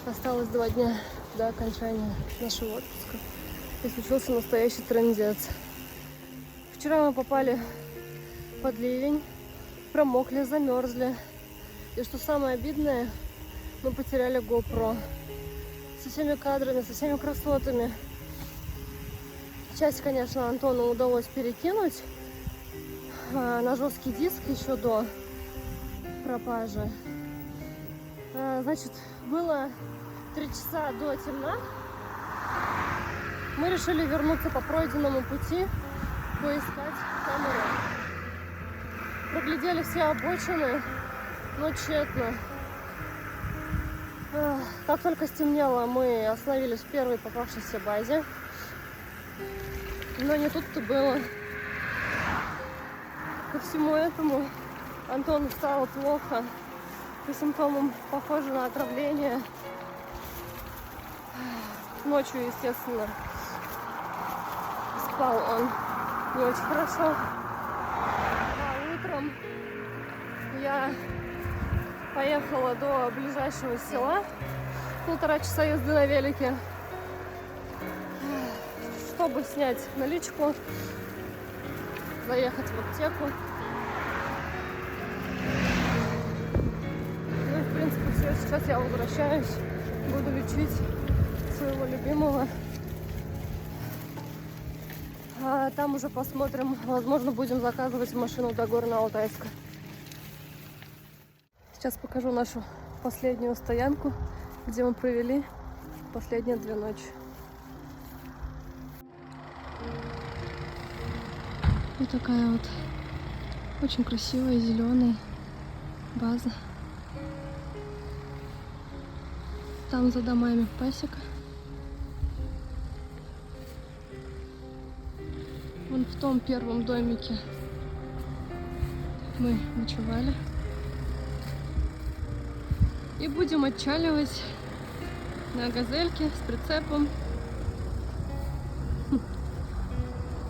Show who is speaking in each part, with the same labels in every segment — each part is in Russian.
Speaker 1: Осталось 2 дня до окончания нашего отпуска. И случился настоящий трындец. Вчера мы попали под ливень, промокли, замерзли. И что самое обидное, мы потеряли GoPro. Со всеми кадрами, со всеми красотами. Часть, конечно, Антону удалось перекинуть на жесткий диск еще до пропажи. Значит, было 3 часа до темна. Мы решили вернуться по пройденному пути, поискать камеру. Проглядели все обочины, но тщетно. Как только стемнело, мы остановились в первой попавшейся базе. Но не тут-то было. Ко всему этому Антону стало плохо. По симптомам похоже на отравление. Ночью, естественно, спал он не очень хорошо. А утром я поехала до ближайшего села. 1,5 часа езды на велике. Чтобы снять наличку, заехать в аптеку. Ну и в принципе все, сейчас я возвращаюсь, буду лечить своего любимого. А там уже посмотрим, возможно, будем заказывать машину до Горно-Алтайска. Сейчас покажу нашу последнюю стоянку, где мы провели последние 2 ночи. Вот такая вот очень красивая зеленая база. Там за домами пасека. Вон в том первом домике мы ночевали. И будем отчаливать на газельке с прицепом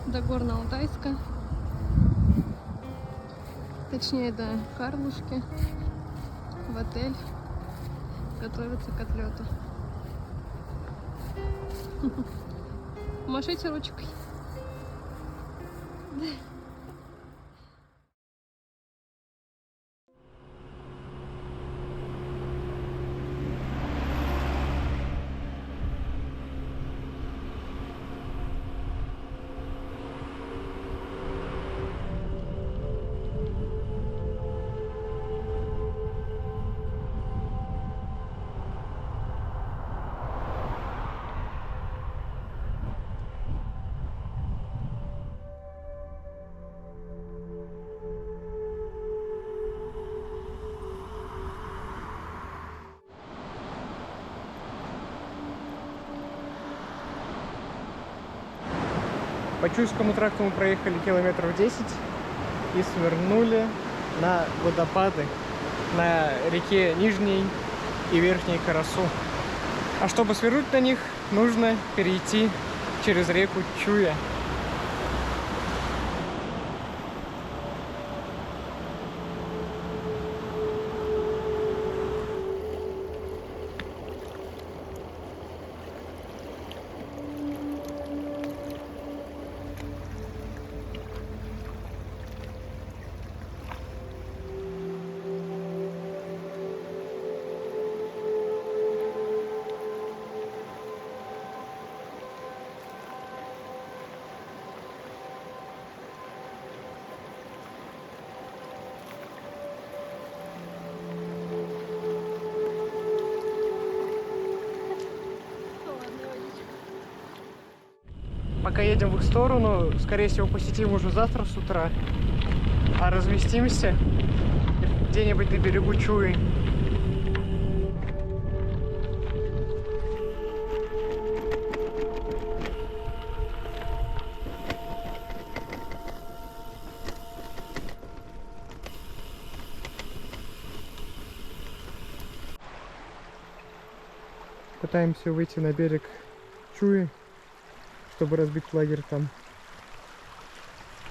Speaker 1: до Горно-Алтайска. Точнее, до Карлушки, в отель, готовиться к отлету. Машите ручкой.
Speaker 2: По Чуйскому тракту мы проехали километров 10 и свернули на водопады на реке Нижней и Верхней Карасу. А чтобы свернуть на них, нужно перейти через реку Чуя. Пока едем в их сторону, скорее всего, посетим уже завтра с утра, а разместимся где-нибудь на берегу Чуи. Пытаемся выйти на берег Чуи, чтобы разбить лагерь там.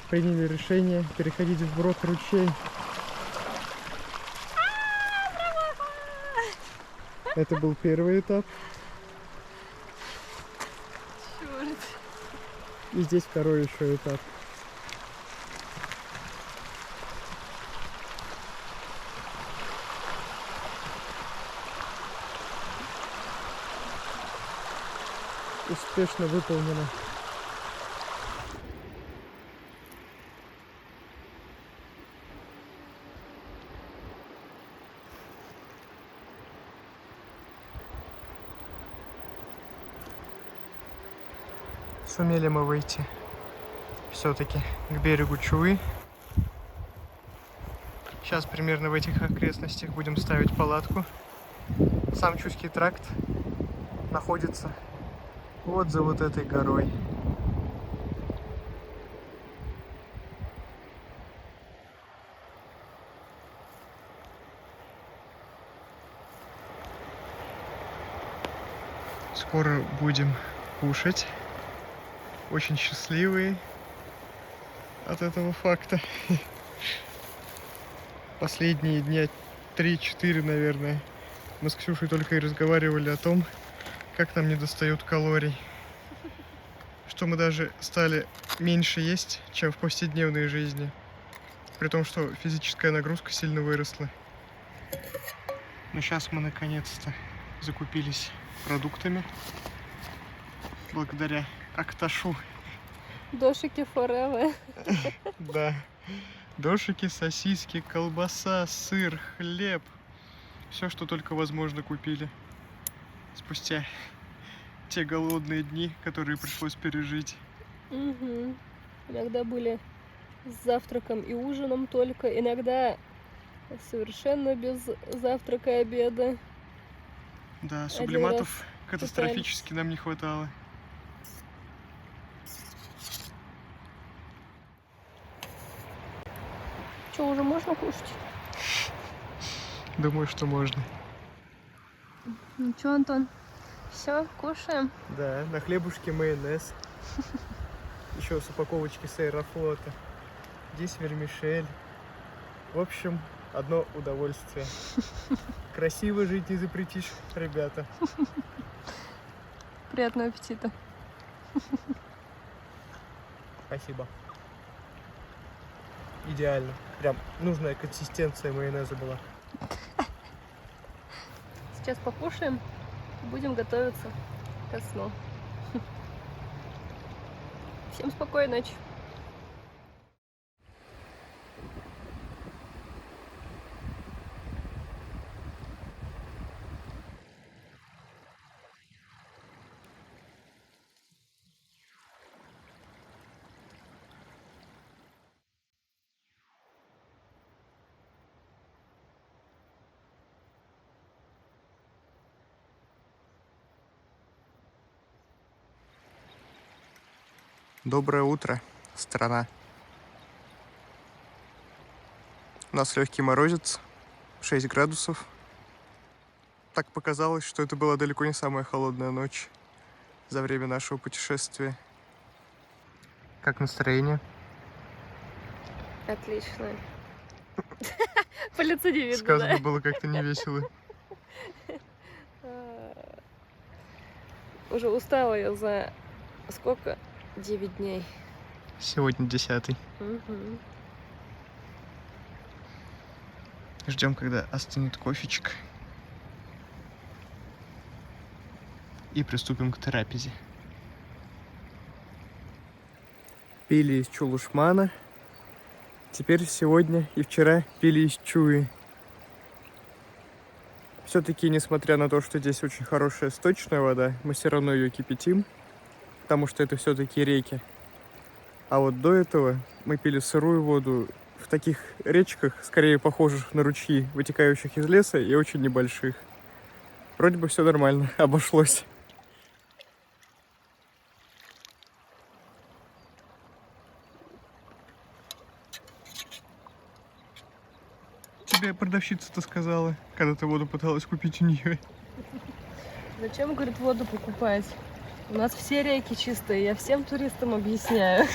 Speaker 2: Приняли решение переходить вброд ручей. Это был первый этап.
Speaker 1: Черт.
Speaker 2: И здесь второй еще этап. Успешно выполнено. Сумели мы выйти все-таки к берегу Чуи. Сейчас примерно в этих окрестностях будем ставить палатку. Сам Чуйский тракт находится вот за вот этой горой. Скоро будем кушать. Очень счастливые от этого факта. Последние дня 3-4, наверное, мы с Ксюшей только и разговаривали о том, как нам недостает калорий. Что мы даже стали меньше есть, чем в повседневной жизни. При том, что физическая нагрузка сильно выросла. Но сейчас мы наконец-то закупились продуктами. Благодаря Акташу.
Speaker 1: Дошики forever.
Speaker 2: Да. Дошики, сосиски, колбаса, сыр, хлеб. Все, что только возможно, купили. Спустя те голодные дни, которые пришлось пережить.
Speaker 1: Угу. Иногда были с завтраком и ужином только, иногда совершенно без завтрака и обеда.
Speaker 2: Да, сублиматов катастрофически нам не хватало.
Speaker 1: Что, уже можно кушать?
Speaker 2: Думаю, что можно.
Speaker 1: Ну что, Антон, все, кушаем?
Speaker 2: Да, на хлебушке майонез. Еще с упаковочки с Аэрофлота. Здесь вермишель. В общем, одно удовольствие. Красиво жить не запретишь, ребята.
Speaker 1: Приятного аппетита.
Speaker 2: Спасибо. Идеально. Прям нужная консистенция майонеза была.
Speaker 1: Сейчас покушаем, будем готовиться ко сну. Всем спокойной ночи.
Speaker 2: Доброе утро, страна. У нас легкий морозец, 6 градусов. Так показалось, что это была далеко не самая холодная ночь за время нашего путешествия. Как настроение?
Speaker 1: Отлично. По лицу не видно,
Speaker 2: Сказано
Speaker 1: да?
Speaker 2: было как-то невесело.
Speaker 1: Уже устала я за сколько? 9 дней.
Speaker 2: Сегодня 10-й.
Speaker 1: Угу.
Speaker 2: Ждем, когда остынет кофечка. И приступим к трапезе. Пили из Чулушмана. Теперь сегодня и вчера пили из Чуи. Все-таки, несмотря на то, что здесь очень хорошая сточная вода, мы все равно ее кипятим, потому что это все-таки реки. А вот до этого мы пили сырую воду в таких речках, скорее похожих на ручьи, вытекающих из леса и очень небольших. Вроде бы все нормально, обошлось. Тебе продавщица-то сказала, когда ты воду пыталась купить у нее.
Speaker 1: Зачем, говорит, воду покупать? У нас все реки чистые, я всем туристам объясняю.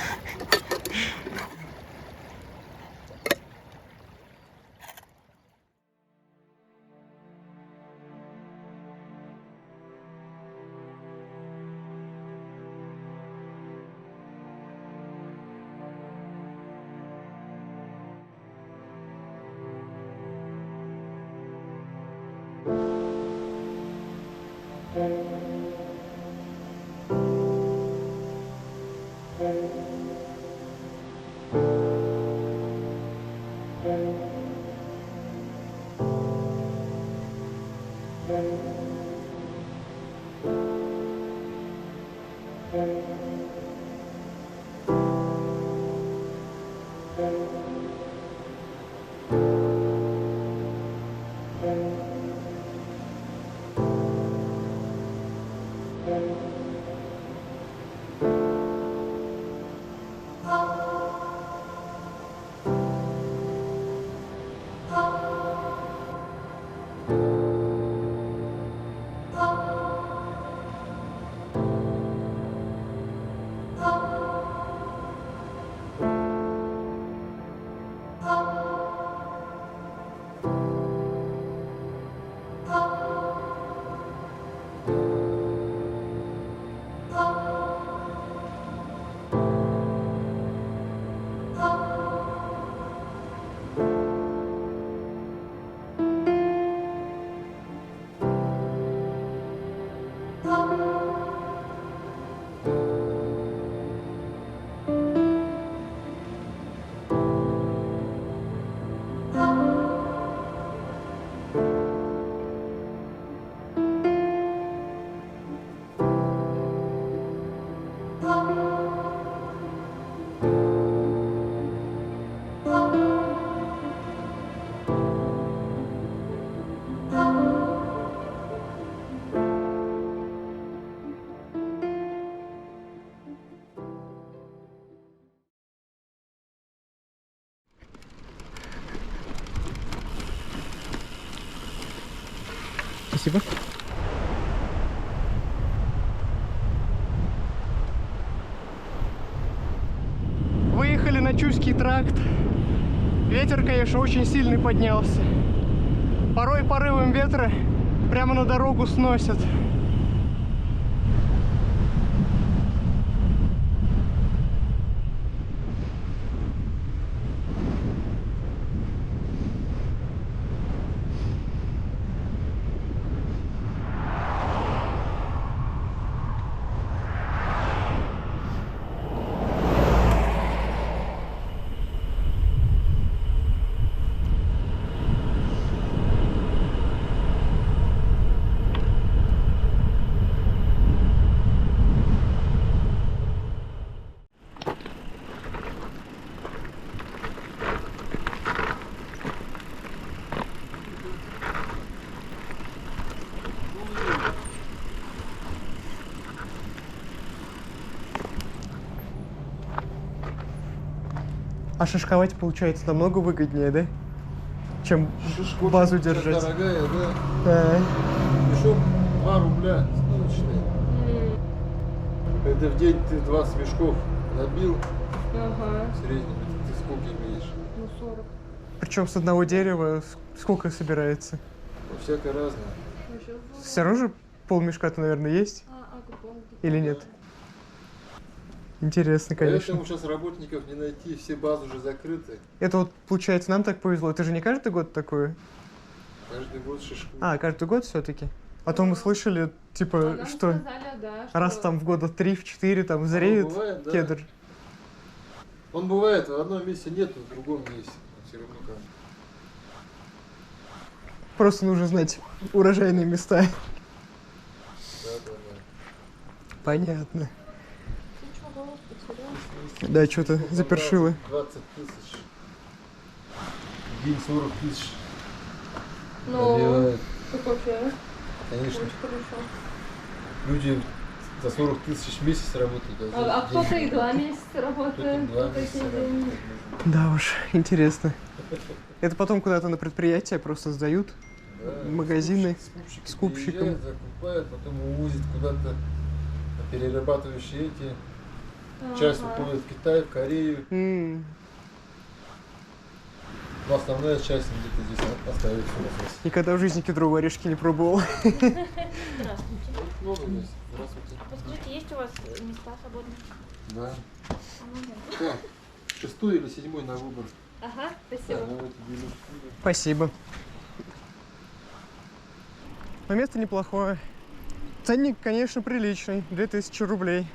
Speaker 2: Спасибо. Выехали на Чуйский тракт. Ветер, конечно, очень сильный поднялся. Порой порывом ветра прямо на дорогу сносят. А шишковать получается намного выгоднее, да? Чем
Speaker 3: Шишку
Speaker 2: базу
Speaker 3: сейчас
Speaker 2: держать.
Speaker 3: дорогая, да.
Speaker 2: Да.
Speaker 3: Мешок 2 рубля суточный. Это в день ты 20 мешков набил,
Speaker 1: Ага.
Speaker 3: в среднем ты сколько имеешь?
Speaker 1: Ну, 40.
Speaker 2: Причем с одного дерева сколько собирается?
Speaker 3: Ну, всякое разное.
Speaker 2: Все равно же полмешка-то, наверное, есть? Или нет? Интересно, конечно.
Speaker 3: Поэтому сейчас работников не найти, все базы уже закрыты.
Speaker 2: Это вот, получается, нам так повезло. Это же не каждый год такое?
Speaker 3: Каждый год шишку.
Speaker 2: А, каждый год все-таки? А то мы слышали, типа,
Speaker 1: Нам
Speaker 2: что
Speaker 1: сказали, да,
Speaker 2: раз
Speaker 1: что-
Speaker 2: там в года 3-4 там зреет
Speaker 3: бывает, да.
Speaker 2: кедр.
Speaker 3: Он бывает, в одном месте нет, в другом есть. Все равно как.
Speaker 2: Просто нужно знать урожайные места.
Speaker 3: Да, да, да.
Speaker 2: Понятно.
Speaker 1: Ты чё, голос потерял?
Speaker 2: Да, что-то
Speaker 3: Сколько
Speaker 2: запершило.
Speaker 3: 20 тысяч. В день 40 тысяч.
Speaker 1: Ну,
Speaker 3: Набивают.
Speaker 1: как вообще?
Speaker 3: Конечно,
Speaker 1: Очень хорошо.
Speaker 3: люди за 40 тысяч в месяц работают.
Speaker 1: А кто-то и 2 месяца работает,
Speaker 3: Кто-то 2
Speaker 1: кто-то
Speaker 3: месяца
Speaker 1: и день.
Speaker 3: работает.
Speaker 2: Да уж, интересно. Это потом куда-то на предприятие просто сдают.
Speaker 3: Да,
Speaker 2: Магазины,
Speaker 3: скупщики
Speaker 2: скупщикам.
Speaker 3: приезжают, закупают, потом увозят куда-то на перерабатывающие эти. Часть
Speaker 1: Ага.
Speaker 3: уходит в Китай, в Корею. Но основная часть где-то здесь остается у нас.
Speaker 2: Никогда в жизни кедровые орешки не пробовал.
Speaker 4: Здравствуйте.
Speaker 3: Вот много здесь. Здравствуйте.
Speaker 4: Подскажите, есть у вас места свободные?
Speaker 3: Да.
Speaker 4: А можно?
Speaker 3: Так, 6-й или 7-й на выбор.
Speaker 4: Ага,
Speaker 3: Да,
Speaker 4: спасибо.
Speaker 3: давайте делим.
Speaker 2: Спасибо. Но место неплохое. Ценник, конечно, приличный. 2000 рублей.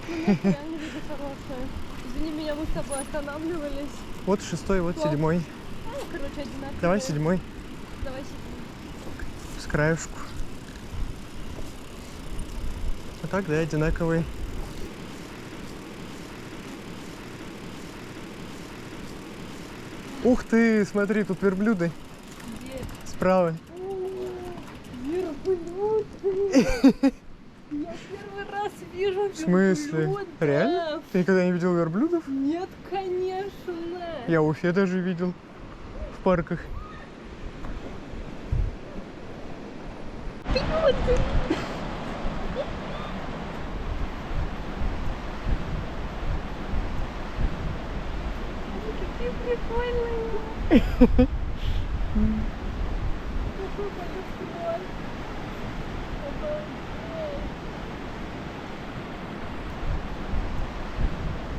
Speaker 1: Ну, нет, реально виды хорошие. Извини меня, мы с тобой останавливались.
Speaker 2: Вот 6-й, вот 7-й.
Speaker 1: Ну, короче, одинаковые.
Speaker 2: Давай 7-й.
Speaker 1: Давай 7-й.
Speaker 2: С краешку. А так, да, одинаковые. Ух ты, смотри, тут верблюды.
Speaker 1: Где?
Speaker 2: Справа.
Speaker 1: Верблюды! Я первый раз вижу верблюдов.
Speaker 2: В смысле? Реально? Ты никогда не видел верблюдов?
Speaker 1: Нет, конечно.
Speaker 2: Я в Уфе даже видел. В парках.
Speaker 1: Какие прикольные.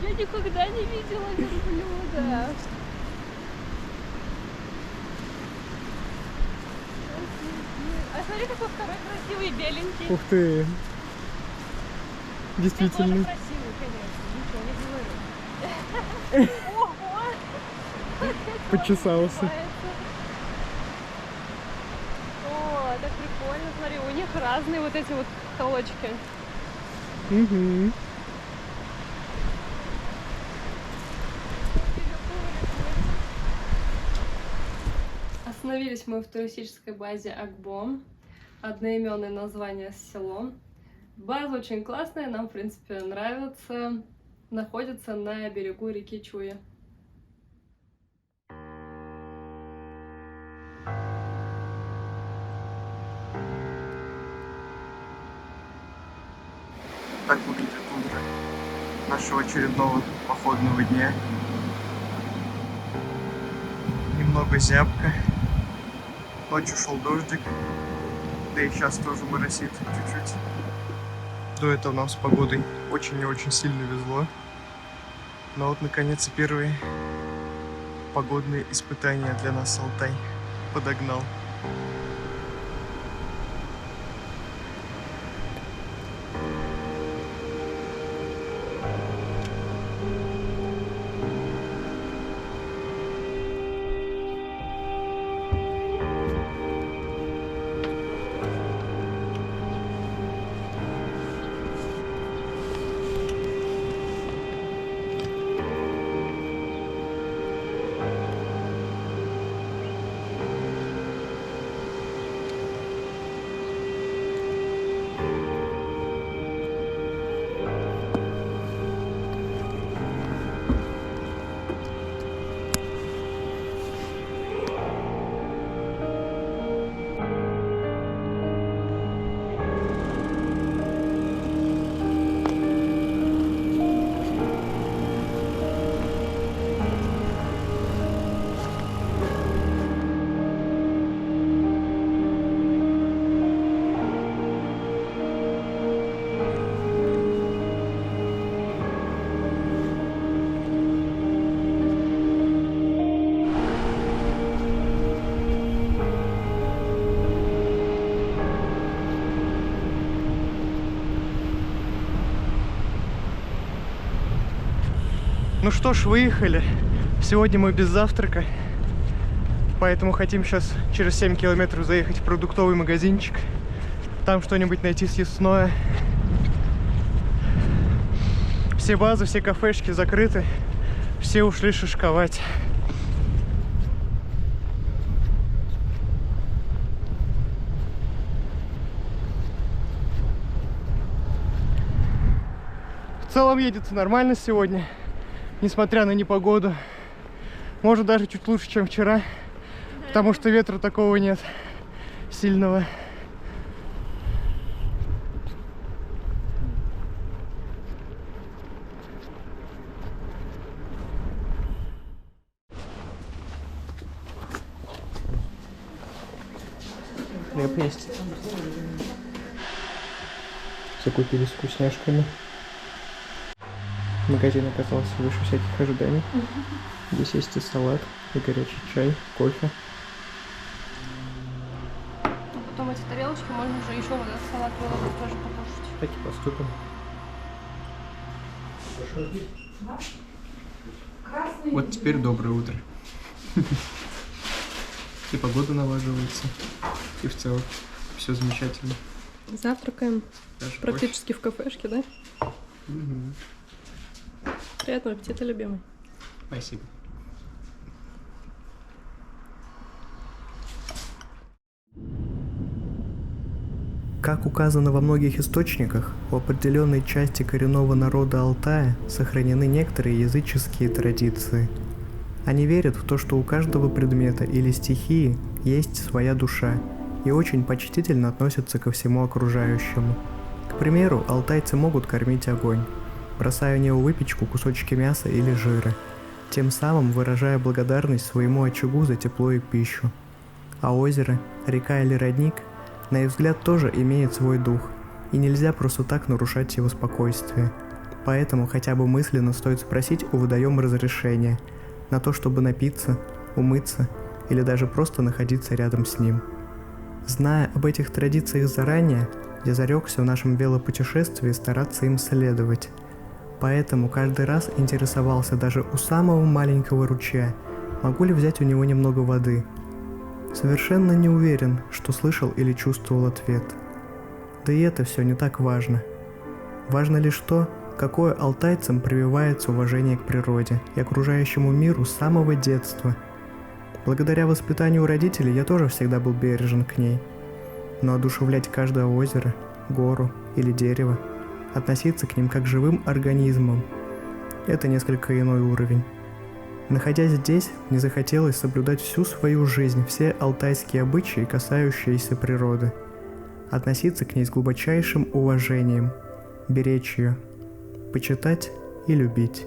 Speaker 1: Я никогда не видела верблюда. А смотри, какой второй красивый, беленький.
Speaker 2: Ух ты.
Speaker 1: Ты тоже
Speaker 2: Действительно.
Speaker 1: красивый, конечно. Ничего не говорю. Ого!
Speaker 2: Почесался.
Speaker 1: О, так прикольно. Смотри, у них разные вот эти вот толочки.
Speaker 2: Угу.
Speaker 1: Остановились мы в туристической базе Акбом. Одноименное название с селом. База очень классная, нам, в принципе, нравится. Находится на берегу реки Чуя.
Speaker 2: Так выглядит утро нашего очередного походного дня. Немного зябко. Ночью шел дождик. Да и сейчас тоже моросит чуть-чуть. До этого нам с погодой очень и очень сильно везло. Но вот наконец и первые погодные испытания для нас Алтай подогнал. Ну что ж, выехали. Сегодня мы без завтрака, поэтому хотим сейчас через 7 километров заехать в продуктовый магазинчик, там что-нибудь найти съестное. Все базы, все кафешки закрыты, все ушли шишковать. В целом едется нормально сегодня, несмотря на непогоду. Может, даже чуть лучше, чем вчера, потому что ветра такого нет сильного. Хлеб есть. Закупились вкусняшками. Магазин оказался выше всяких ожиданий. Здесь есть и салат, и горячий чай, кофе.
Speaker 1: Потом эти тарелочки можно уже еще вот этот салат выложить тоже покушать.
Speaker 2: Так и поступим. Вот теперь доброе утро. И погода налаживается. И в целом все замечательно.
Speaker 1: Завтракаем
Speaker 2: Даже
Speaker 1: практически в кафешке, да?
Speaker 2: Мгм.
Speaker 1: Приятного аппетита, любимый.
Speaker 2: Спасибо. Как указано во многих источниках, у определенной части коренного народа Алтая сохранены некоторые языческие традиции. Они верят в то, что у каждого предмета или стихии есть своя душа и очень почтительно относятся ко всему окружающему. К примеру, алтайцы могут кормить огонь, бросая в него выпечку, кусочки мяса или жира, тем самым выражая благодарность своему очагу за тепло и пищу. А озеро, река или родник, на их взгляд, тоже имеет свой дух, и нельзя просто так нарушать его спокойствие. Поэтому хотя бы мысленно стоит спросить у водоема разрешения на то, чтобы напиться, умыться или даже просто находиться рядом с ним. Зная об этих традициях заранее, я зарекся в нашем велопутешествии стараться им следовать. Поэтому каждый раз интересовался даже у самого маленького ручья, могу ли взять у него немного воды. Совершенно не уверен, что слышал или чувствовал ответ. Да и это все не так важно. Важно лишь то, какое алтайцам прививается уважение к природе и окружающему миру с самого детства. Благодаря воспитанию родителей я тоже всегда был бережен к ней. Но одушевлять каждое озеро, гору или дерево, относиться к ним как к живым организмам – это несколько иной уровень. Находясь здесь, мне захотелось соблюдать всю свою жизнь все алтайские обычаи, касающиеся природы, относиться к ней с глубочайшим уважением, беречь ее, почитать и любить.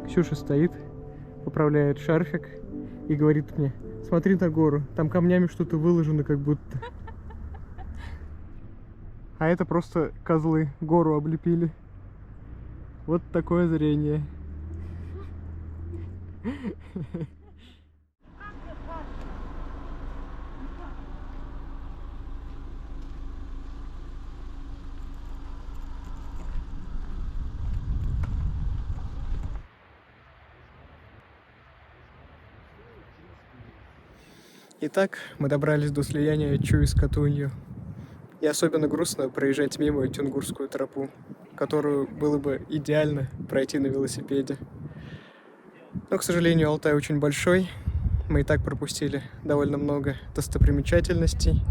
Speaker 2: Ксюша стоит, поправляет шарфик и говорит мне: смотри на гору, там камнями что-то выложено как будто. А это просто козлы гору облепили. Вот такое зрение. Итак, мы добрались до слияния Чуи с Катунью. И особенно грустно проезжать мимо Тюнгурскую тропу, которую было бы идеально пройти на велосипеде. Но, к сожалению, Алтай очень большой. Мы и так пропустили довольно много достопримечательностей.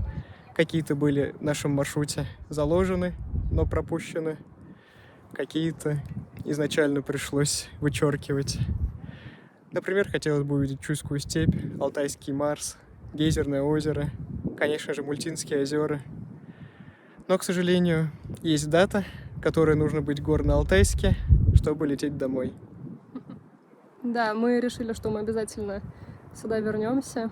Speaker 2: Какие-то были в нашем маршруте заложены, но пропущены. Какие-то изначально пришлось вычеркивать. Например, хотелось бы увидеть Чуйскую степь, Алтайский Марс, Гейзерное озеро, конечно же, Мультинские озера. Но, к сожалению, есть дата, которой нужно быть в Горно-Алтайске, чтобы лететь домой.
Speaker 1: Да, мы решили, что мы обязательно сюда вернемся,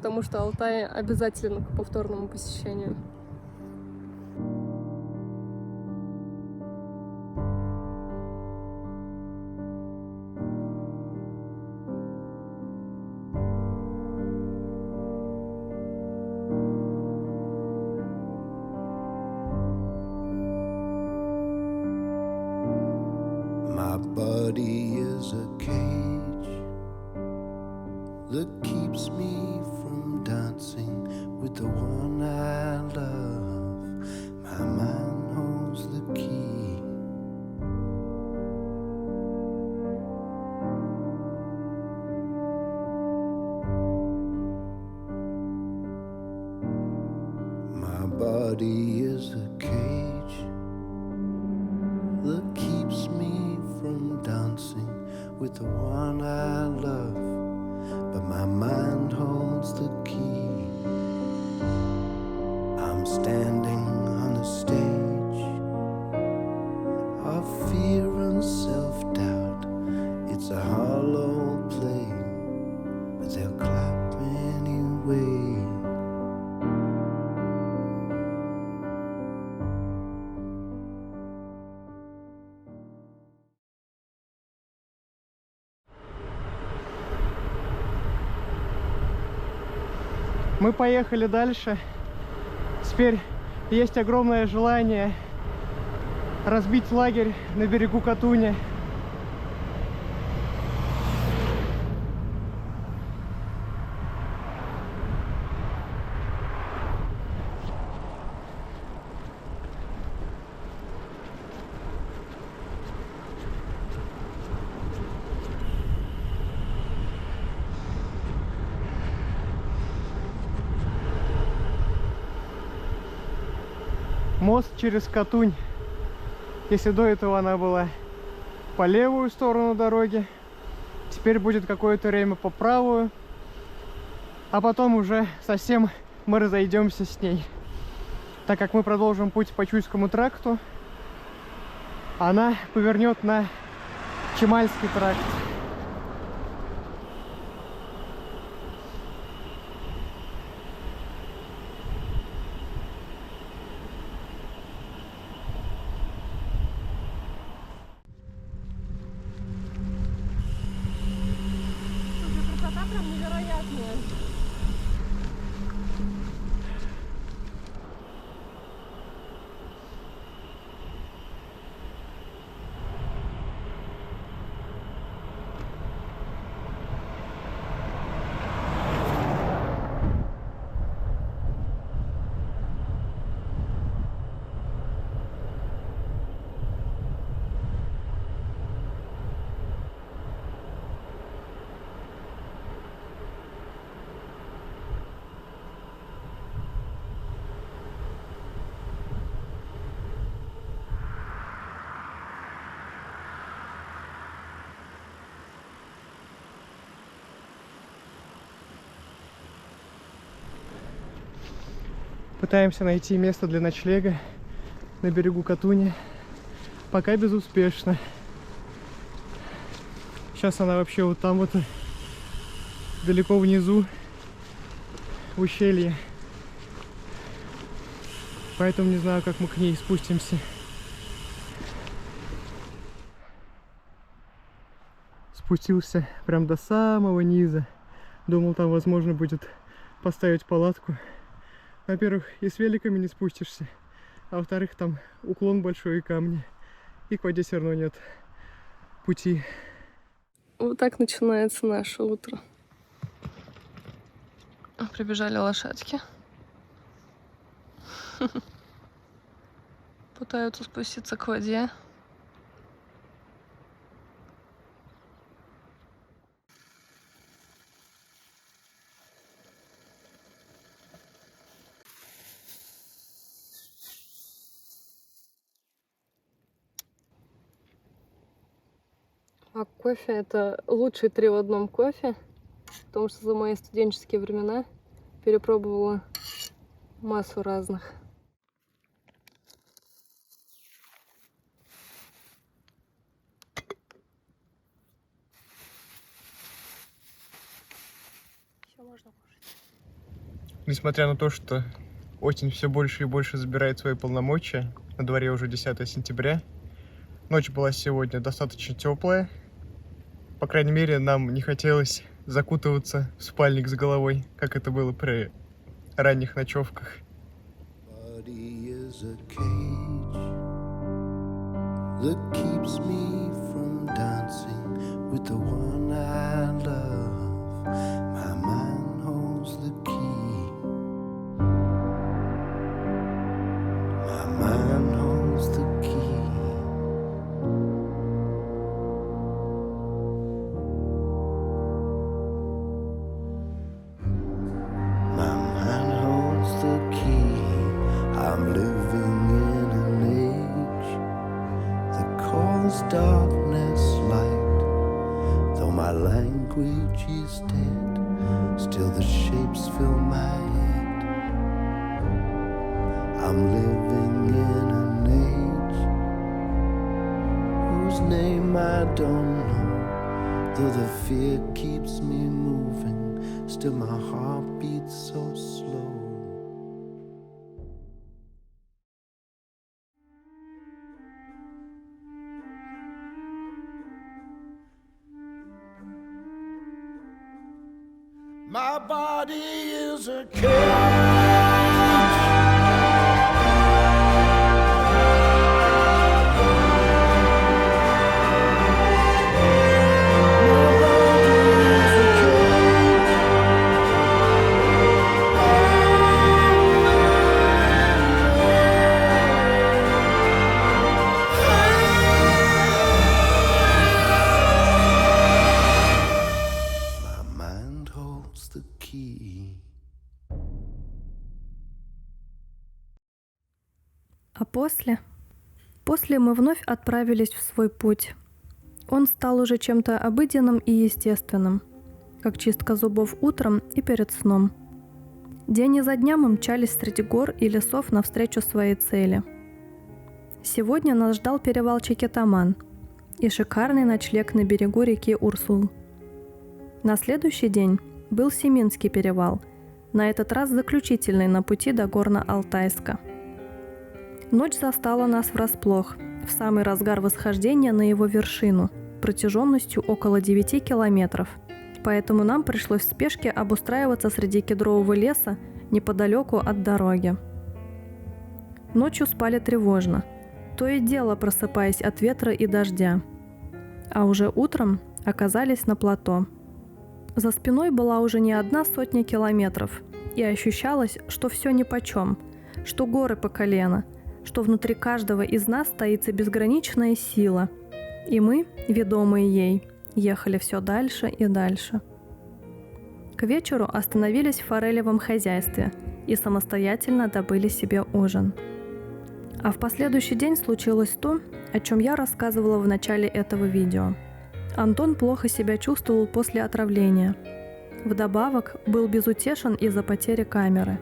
Speaker 1: потому что Алтай обязателен к повторному посещению.
Speaker 5: My body is a cage that keeps me from dancing with the one I love. My mind holds the key. My body is a cage that keeps me from dancing with the one I love, but my mind holds the key. I'm standing on the stage of fear and self-doubt. It's a hollow play, but they'll clap anyway.
Speaker 2: Мы поехали дальше. Теперь есть огромное желание разбить лагерь на берегу Катуни. Мост через Катунь. Если до этого она была по левую сторону дороги, теперь будет какое-то время по правую, а потом уже совсем мы разойдемся с ней. Так как мы продолжим путь по Чуйскому тракту, она повернет на Чемальский тракт.
Speaker 1: Красота прям невероятная.
Speaker 2: Пытаемся найти место для ночлега на берегу Катуни. Пока безуспешно. Сейчас она вообще вот там вот, далеко внизу, в ущелье. Поэтому не знаю, как мы к ней спустимся. Спустился прям до самого низа. Думал, там возможно будет поставить палатку. Во-первых, и с великами не спустишься, а во-вторых, там уклон большой и камни, и к воде все равно нет пути.
Speaker 1: Вот так начинается наше утро. Прибежали лошадки. Пытаются спуститься к воде. А кофе — это лучший 3 в одном кофе, потому что за мои студенческие времена перепробовала массу разных. Еще можно кушать.
Speaker 2: Несмотря на то, что осень все больше и больше забирает свои полномочия, на дворе уже 10 сентября, ночь была сегодня достаточно теплая. По крайней мере, нам не хотелось закутываться в спальник с головой, как это было при ранних ночевках.
Speaker 5: Body is a cage that keeps me from dancing with the one I love. My mind holds the key. My mind holds the key. My mind holds the key. I'm living in an age that calls darkness light. Though my language is dead, still the shapes fill my head. I'm living in an age whose name I don't know. Though the fear keeps me moving, still my heart beats so slow. My body is a cage.
Speaker 1: А после мы вновь отправились в свой путь. Он стал уже чем-то обыденным и естественным, как чистка зубов утром и перед сном. День изо дня мы мчались среди гор и лесов навстречу своей цели. Сегодня нас ждал перевал Чикетаман и шикарный ночлег на берегу реки Урсул. На следующий день был Семинский перевал, на этот раз заключительный на пути до Горно-Алтайска. Ночь застала нас врасплох, в самый разгар восхождения на его вершину, протяженностью около 9 километров. Поэтому нам пришлось в спешке обустраиваться среди кедрового леса неподалеку от дороги. Ночью спали тревожно, то и дело просыпаясь от ветра и дождя. А уже утром оказались на плато. За спиной была уже не 100 километров, и ощущалось, что все нипочем, что горы по колено, что внутри каждого из нас таится безграничная сила, и мы, ведомые ей, ехали все дальше и дальше. К вечеру остановились в форелевом хозяйстве и самостоятельно добыли себе ужин. А в последующий день случилось то, о чем я рассказывала в начале этого видео. Антон плохо себя чувствовал после отравления. Вдобавок был безутешен из-за потери камеры.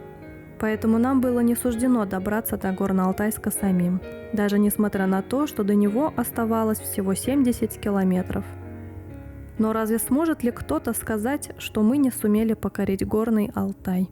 Speaker 1: Поэтому нам было не суждено добраться до Горно-Алтайска самим, даже несмотря на то, что до него оставалось всего 70 километров. Но разве сможет ли кто-то сказать, что мы не сумели покорить Горный Алтай?